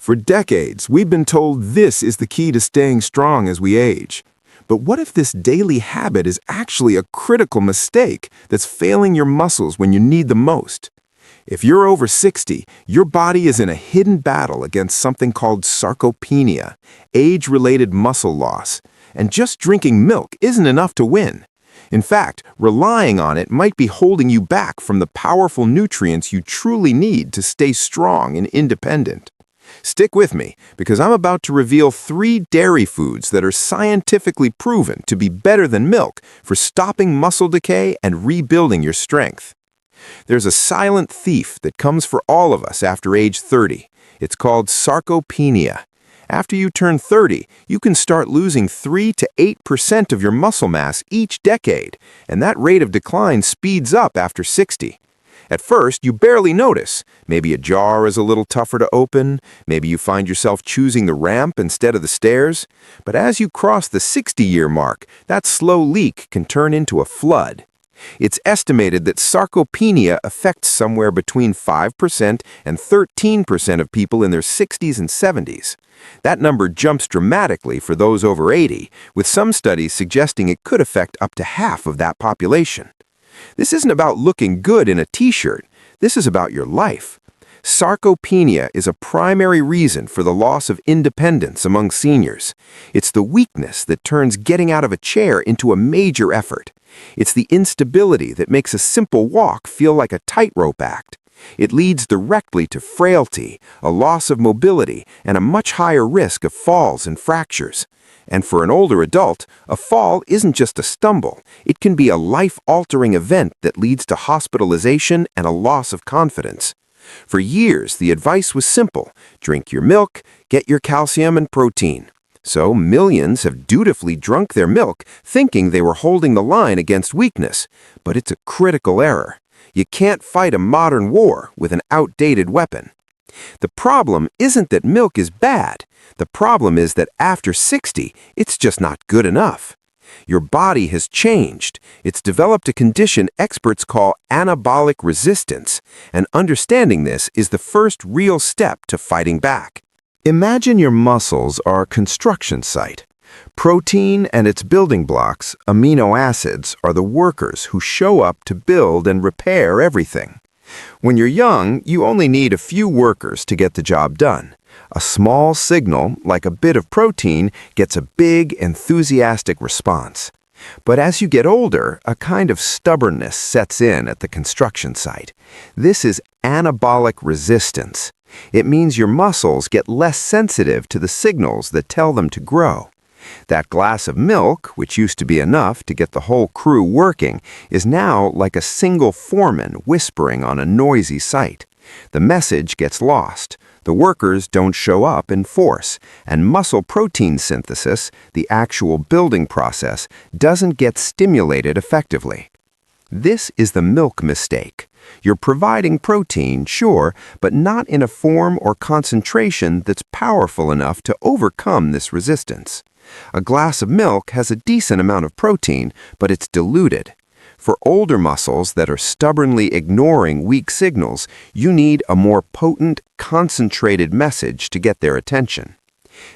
For decades, we've been told this is the key to staying strong as we age. But what if this daily habit is actually a critical mistake that's failing your muscles when you need them most? If you're over 60, your body is in a hidden battle against something called sarcopenia, age-related muscle loss. And just drinking milk isn't enough to win. In fact, relying on it might be holding you back from the powerful nutrients you truly need to stay strong and independent. Stick with me, because I'm about to reveal 3 dairy foods that are scientifically proven to be better than milk for stopping muscle decay and rebuilding your strength. There's a silent thief that comes for all of us after age 30. It's called sarcopenia. After you turn 30, you can start losing 3 to 8% of your muscle mass each decade, and that rate of decline speeds up after 60. At first, you barely notice. Maybe a jar is a little tougher to open, maybe you find yourself choosing the ramp instead of the stairs. But as you cross the 60-year mark, that slow leak can turn into a flood. It's estimated that sarcopenia affects somewhere between 5% and 13% of people in their 60s and 70s. That number jumps dramatically for those over 80, with some studies suggesting it could affect up to half of that population. This isn't about looking good in a t-shirt. This is about your life. Sarcopenia is a primary reason for the loss of independence among seniors. It's the weakness that turns getting out of a chair into a major effort. It's the instability that makes a simple walk feel like a tightrope act. It leads directly to frailty, a loss of mobility, and a much higher risk of falls and fractures. And for an older adult, a fall isn't just a stumble. It can be a life-altering event that leads to hospitalization and a loss of confidence. For years, the advice was simple: drink your milk, get your calcium and protein. So millions have dutifully drunk their milk, thinking they were holding the line against weakness. But it's a critical error. You can't fight a modern war with an outdated weapon. The problem isn't that milk is bad. The problem is that after 60, it's just not good enough. Your body has changed. It's developed a condition experts call anabolic resistance, and understanding this is the first real step to fighting back. Imagine your muscles are a construction site. Protein and its building blocks, amino acids, are the workers who show up to build and repair everything. When you're young, you only need a few workers to get the job done. A small signal, like a bit of protein, gets a big, enthusiastic response. But as you get older, a kind of stubbornness sets in at the construction site. This is anabolic resistance. It means your muscles get less sensitive to the signals that tell them to grow. That glass of milk, which used to be enough to get the whole crew working, is now like a single foreman whispering on a noisy site. The message gets lost. The workers don't show up in force, and muscle protein synthesis, the actual building process, doesn't get stimulated effectively. This is the milk mistake. You're providing protein, sure, but not in a form or concentration that's powerful enough to overcome this resistance. A glass of milk has a decent amount of protein, but it's diluted. For older muscles that are stubbornly ignoring weak signals, you need a more potent, concentrated message to get their attention.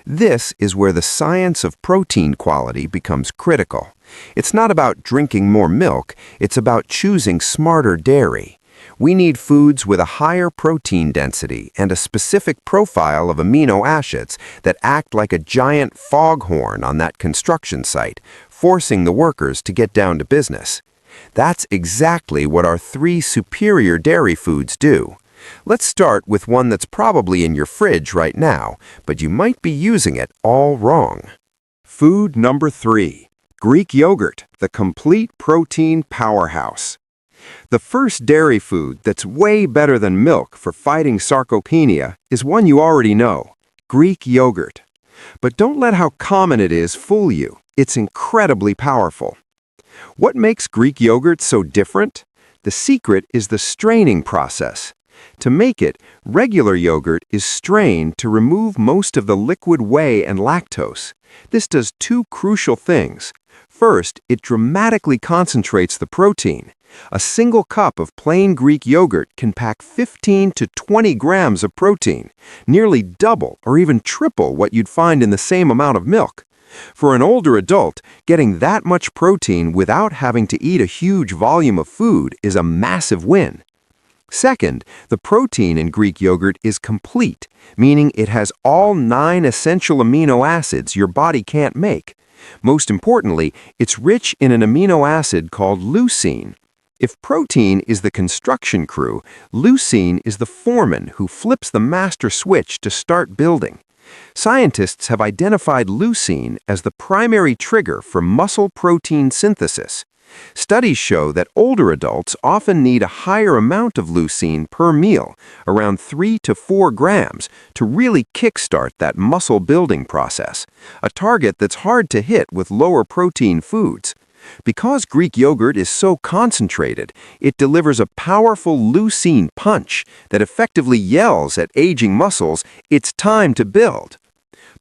This is where the science of protein quality becomes critical. It's not about drinking more milk, it's about choosing smarter dairy. We need foods with a higher protein density and a specific profile of amino acids that act like a giant foghorn on that construction site, forcing the workers to get down to business. That's exactly what our 3 superior dairy foods do. Let's start with one that's probably in your fridge right now, but you might be using it all wrong. Food number 3. Greek yogurt, the complete protein powerhouse. The first dairy food that's way better than milk for fighting sarcopenia is one you already know: Greek yogurt. But don't let how common it is fool you. It's incredibly powerful. What makes Greek yogurt so different? The secret is the straining process. To make it, regular yogurt is strained to remove most of the liquid whey and lactose. This does two crucial things. First, it dramatically concentrates the protein. A single cup of plain Greek yogurt can pack 15 to 20 grams of protein, nearly double or even triple what you'd find in the same amount of milk. For an older adult, getting that much protein without having to eat a huge volume of food is a massive win. Second, the protein in Greek yogurt is complete, meaning it has all 9 essential amino acids your body can't make. Most importantly, it's rich in an amino acid called leucine. If protein is the construction crew, leucine is the foreman who flips the master switch to start building. Scientists have identified leucine as the primary trigger for muscle protein synthesis. Studies show that older adults often need a higher amount of leucine per meal, around 3 to 4 grams, to really kickstart that muscle building process, a target that's hard to hit with lower protein foods. Because Greek yogurt is so concentrated, it delivers a powerful leucine punch that effectively yells at aging muscles, "It's time to build."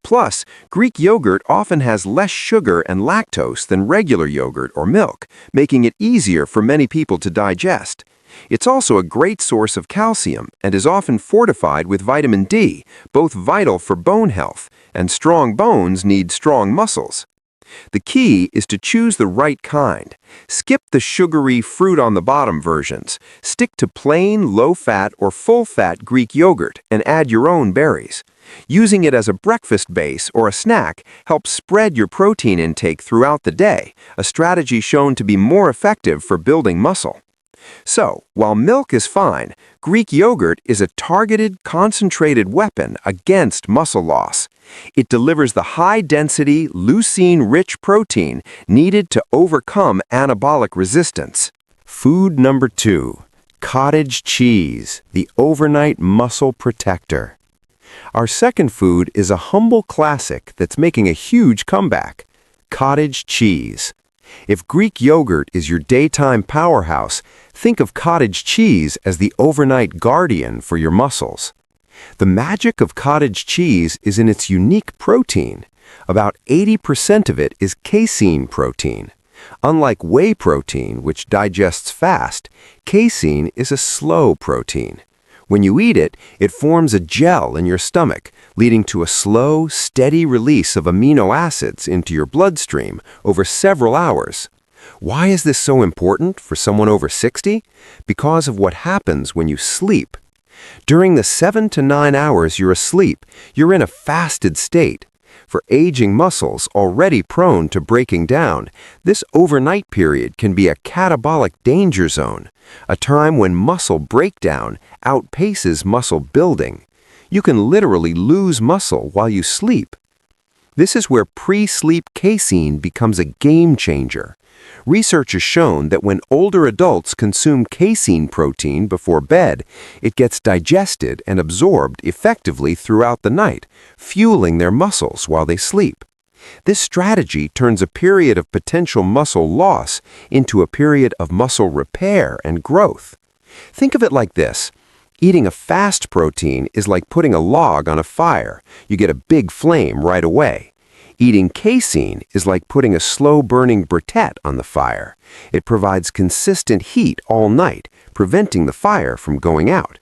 Plus, Greek yogurt often has less sugar and lactose than regular yogurt or milk, making it easier for many people to digest. It's also a great source of calcium and is often fortified with vitamin D, both vital for bone health, and strong bones need strong muscles. The key is to choose the right kind. Skip the sugary fruit-on-the-bottom versions. Stick to plain, low-fat or full-fat Greek yogurt and add your own berries. Using it as a breakfast base or a snack helps spread your protein intake throughout the day, a strategy shown to be more effective for building muscle. So, while milk is fine, Greek yogurt is a targeted, concentrated weapon against muscle loss. It delivers the high-density, leucine-rich protein needed to overcome anabolic resistance. Food number 2, cottage cheese, the overnight muscle protector. Our second food is a humble classic that's making a huge comeback: cottage cheese. If Greek yogurt is your daytime powerhouse, think of cottage cheese as the overnight guardian for your muscles. The magic of cottage cheese is in its unique protein. About 80% of it is casein protein. Unlike whey protein, which digests fast, casein is a slow protein. When you eat it, it forms a gel in your stomach, leading to a slow, steady release of amino acids into your bloodstream over several hours. Why is this so important for someone over 60? Because of what happens when you sleep. During the 7 to 9 hours you're asleep, you're in a fasted state. For aging muscles already prone to breaking down, this overnight period can be a catabolic danger zone, a time when muscle breakdown outpaces muscle building. You can literally lose muscle while you sleep. This is where pre-sleep casein becomes a game changer. Research has shown that when older adults consume casein protein before bed, it gets digested and absorbed effectively throughout the night, fueling their muscles while they sleep. This strategy turns a period of potential muscle loss into a period of muscle repair and growth. Think of it like this. Eating a fast protein is like putting a log on a fire. You get a big flame right away. Eating casein is like putting a slow-burning briquette on the fire. It provides consistent heat all night, preventing the fire from going out.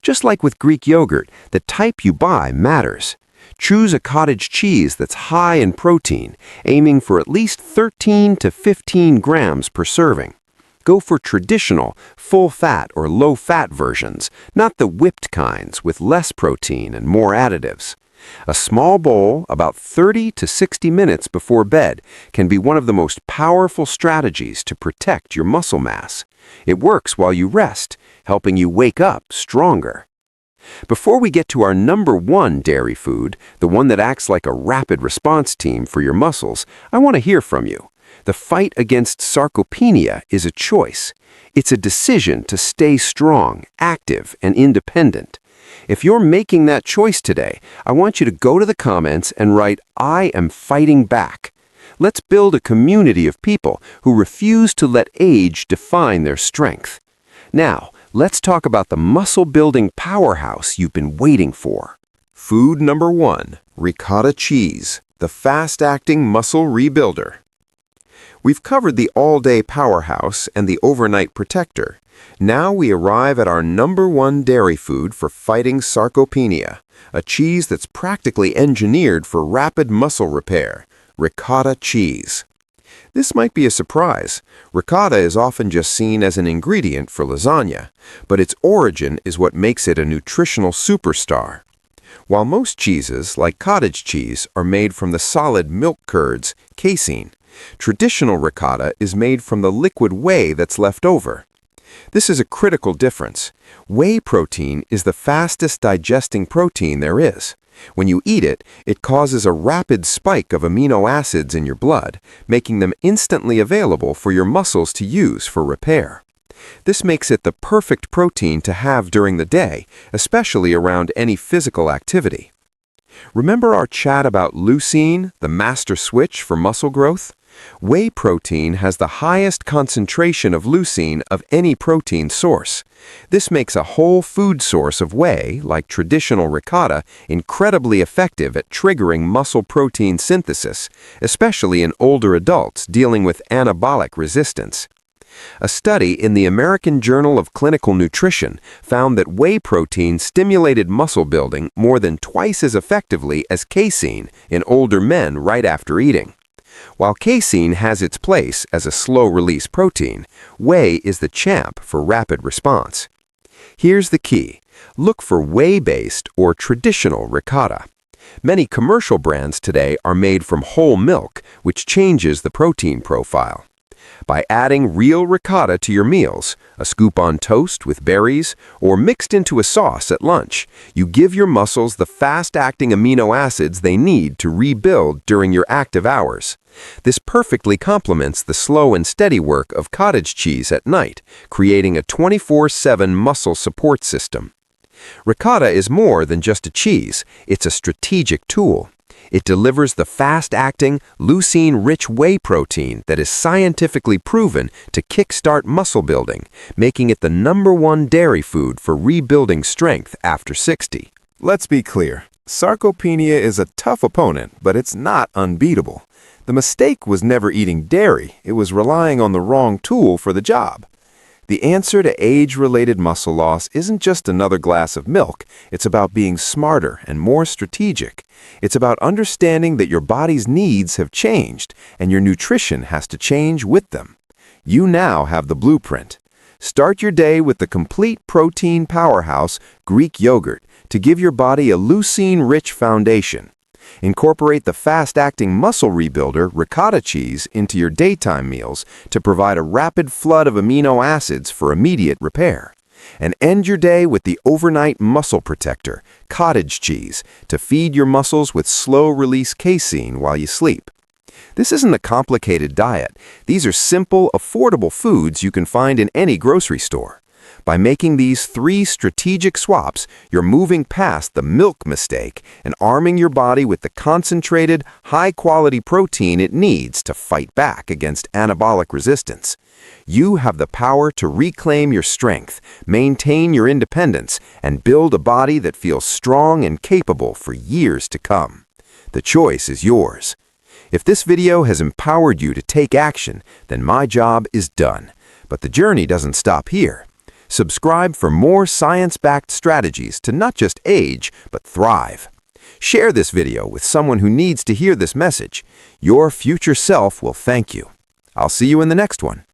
Just like with Greek yogurt, the type you buy matters. Choose a cottage cheese that's high in protein, aiming for at least 13 to 15 grams per serving. Go for traditional, full-fat or low-fat versions, not the whipped kinds with less protein and more additives. A small bowl, about 30 to 60 minutes before bed, can be one of the most powerful strategies to protect your muscle mass. It works while you rest, helping you wake up stronger. Before we get to our number 1 dairy food, the one that acts like a rapid response team for your muscles, I want to hear from you. The fight against sarcopenia is a choice. It's a decision to stay strong, active, and independent. If you're making that choice today, I want you to go to the comments and write, "I am fighting back." Let's build a community of people who refuse to let age define their strength. Now, let's talk about the muscle-building powerhouse you've been waiting for. Food number 1, ricotta cheese, the fast-acting muscle rebuilder. We've covered the all-day powerhouse and the overnight protector. Now we arrive at our number 1 dairy food for fighting sarcopenia, a cheese that's practically engineered for rapid muscle repair, ricotta cheese. This might be a surprise. Ricotta is often just seen as an ingredient for lasagna, but its origin is what makes it a nutritional superstar. While most cheeses, like cottage cheese, are made from the solid milk curds, casein, traditional ricotta is made from the liquid whey that's left over. This is a critical difference. Whey protein is the fastest digesting protein there is. When you eat it, it causes a rapid spike of amino acids in your blood, making them instantly available for your muscles to use for repair. This makes it the perfect protein to have during the day, especially around any physical activity. Remember our chat about leucine, the master switch for muscle growth? Whey protein has the highest concentration of leucine of any protein source. This makes a whole food source of whey, like traditional ricotta, incredibly effective at triggering muscle protein synthesis, especially in older adults dealing with anabolic resistance. A study in the American Journal of Clinical Nutrition found that whey protein stimulated muscle building more than twice as effectively as casein in older men right after eating. While casein has its place as a slow-release protein, whey is the champ for rapid response. Here's the key. Look for whey-based or traditional ricotta. Many commercial brands today are made from whole milk, which changes the protein profile. By adding real ricotta to your meals, a scoop on toast with berries, or mixed into a sauce at lunch, you give your muscles the fast-acting amino acids they need to rebuild during your active hours. This perfectly complements the slow and steady work of cottage cheese at night, creating a 24/7 muscle support system. Ricotta is more than just a cheese, it's a strategic tool. It delivers the fast-acting, leucine-rich whey protein that is scientifically proven to kickstart muscle building, making it the number 1 dairy food for rebuilding strength after 60. Let's be clear. Sarcopenia is a tough opponent, but it's not unbeatable. The mistake was never eating dairy. It was relying on the wrong tool for the job. The answer to age-related muscle loss isn't just another glass of milk. It's about being smarter and more strategic. It's about understanding that your body's needs have changed and your nutrition has to change with them. You now have the blueprint. Start your day with the complete protein powerhouse, Greek yogurt, to give your body a leucine-rich foundation. Incorporate the fast-acting muscle rebuilder, ricotta cheese, into your daytime meals to provide a rapid flood of amino acids for immediate repair. And end your day with the overnight muscle protector, cottage cheese, to feed your muscles with slow-release casein while you sleep. This isn't a complicated diet. These are simple, affordable foods you can find in any grocery store. By making these 3 strategic swaps, you're moving past the milk mistake and arming your body with the concentrated, high-quality protein it needs to fight back against anabolic resistance. You have the power to reclaim your strength, maintain your independence, and build a body that feels strong and capable for years to come. The choice is yours. If this video has empowered you to take action, then my job is done. But the journey doesn't stop here. Subscribe for more science-backed strategies to not just age, but thrive. Share this video with someone who needs to hear this message. Your future self will thank you. I'll see you in the next one.